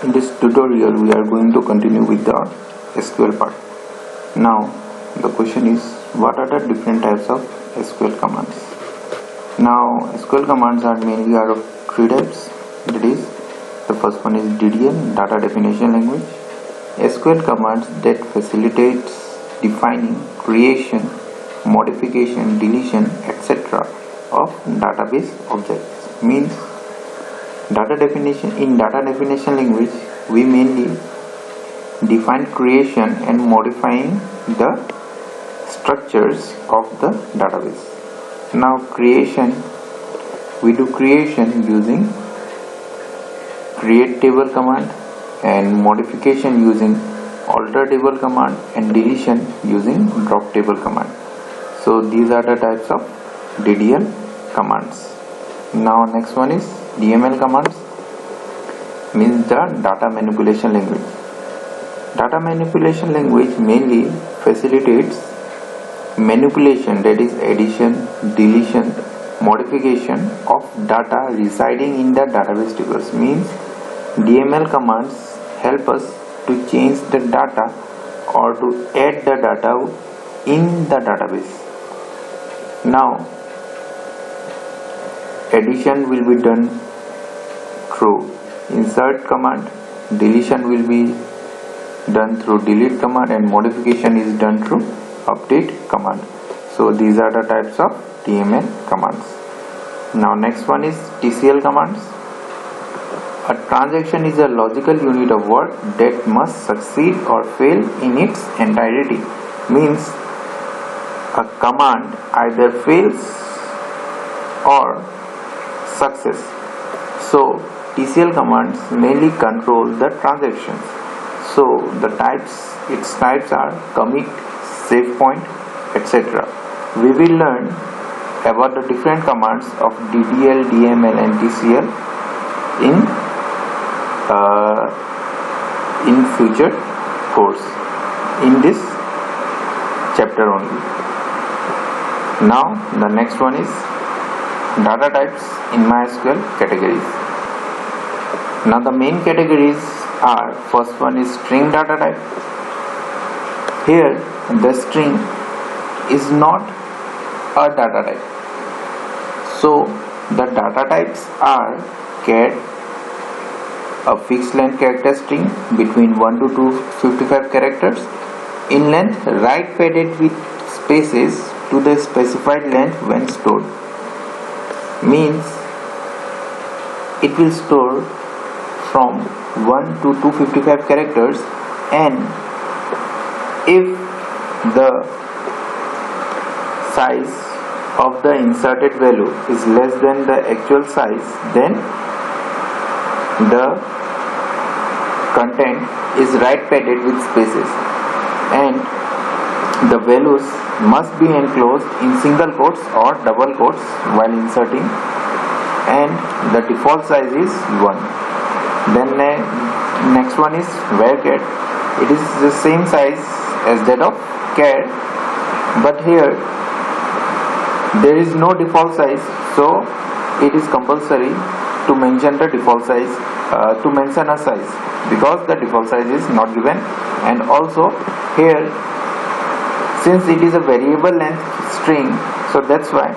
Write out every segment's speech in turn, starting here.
In this tutorial we are going to continue with the SQL part. Now the question is, what are the different types of SQL commands? Now SQL commands are mainly of three types. That is, the first one is DDL, data definition language. SQL commands that facilitates defining, creation, modification, deletion, etc. of database objects. Means data definition language we mainly define creation and modifying the structures of the database. Now we do creation using create table command, and modification using alter table command, and deletion using drop table command. So these are the types of DDL commands. Now next one is DML commands, means the data manipulation language. Data manipulation language mainly facilitates manipulation, that is addition, deletion, modification of data residing in the database tables. Means DML commands help us to change the data or to add the data in the database. Now addition will be done through insert command, deletion will be done through delete command, and modification is done through update command. So these are the types of DML commands. Now next one is TCL commands. A transaction is a logical unit of work that must succeed or fail in its entirety. Means a command either fails or success. So TCL commands mainly control the transactions. So its types are commit, save point, etc. We will learn about the different commands of DDL, DML and TCL in future course in this chapter only. Now the next one is data types in MySQL categories. Now the main categories are, first one is string data type. Here the string is not a data type. So the data types are char, a fixed length character string between 1 to 255 characters in length, right padded with spaces to the specified length when stored. Means it will store from 1 to 255 characters, and if the size of the inserted value is less than the actual size, then the content is right padded with spaces, and the values must be enclosed in single quotes or double quotes while inserting, and the default size is 1. Then next one is varchar. It is the same size as that of char, but here there is no default size, so it is compulsory to mention the default size, to mention a size, because the default size is not given. And also here, since it is a variable length string, so that's why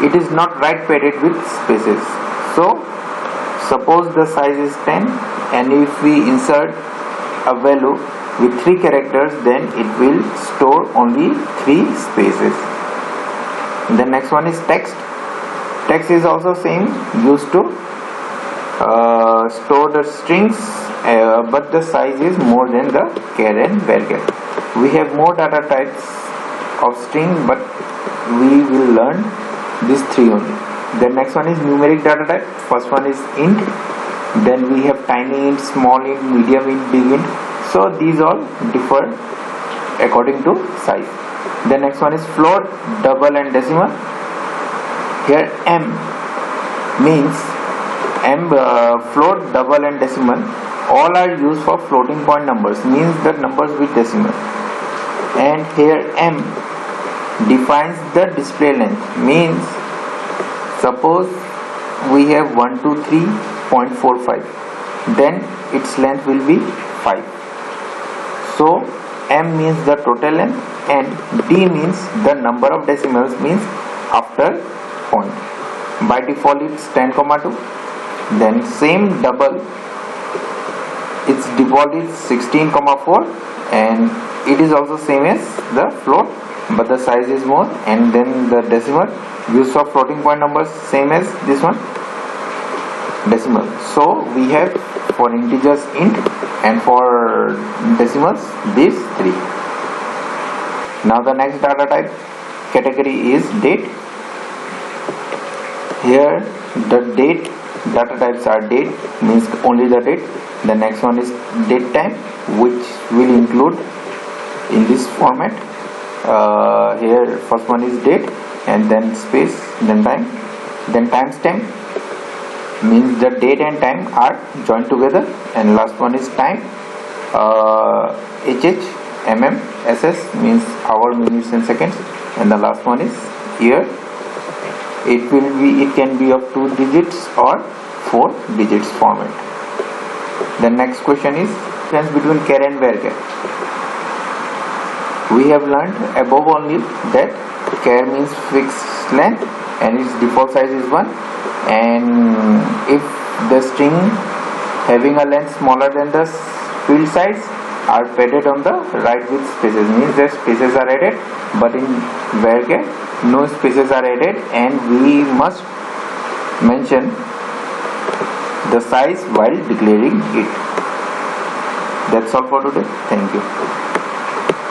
it is not right padded with spaces. So suppose the size is 10, and if we insert a value with 3 characters, then it will store only 3 spaces. The next one is text. Text is also same, used to store the strings, but the size is more than the char and varchar. We have more data types of string, but we will learn these 3 only. The next one is numeric data type. First one is int, then we have tiny int, small int, medium int, big int. So these all differ according to size. The next one is float, double and decimal. Here M means float, double and decimal all are used for floating point numbers, means the numbers with decimal. And here M defines the display length, means suppose we have 123.45. then its length will be 5. So m means the total length and d means the number of decimals, means after point. By default it's 10,2. Then same double, its default is 16,4, and it is also same as the float, but the size is more. And then the decimal, use of floating point numbers same as this one, decimal. So we have for integers int and for decimals these three. Now the next data type category is date. Here the date data types are date, means only the date. The next one is date time, which will include in this format. Here first one is date, and then space, then time, then timestamp, means the date and time are joined together. And last one is time, HH, mm, SS means hour, minutes and seconds. And the last one is year. It can be of 2 digits or 4 digits format. The next question is difference between char and varchar. We have learned above only that char means fixed length and its default size is 1, and if the string having a length smaller than the field size are padded on the right with spaces, means that spaces are added, but in varchar no spaces are added, and we must mention the size while declaring it. That's all for today. Thank you.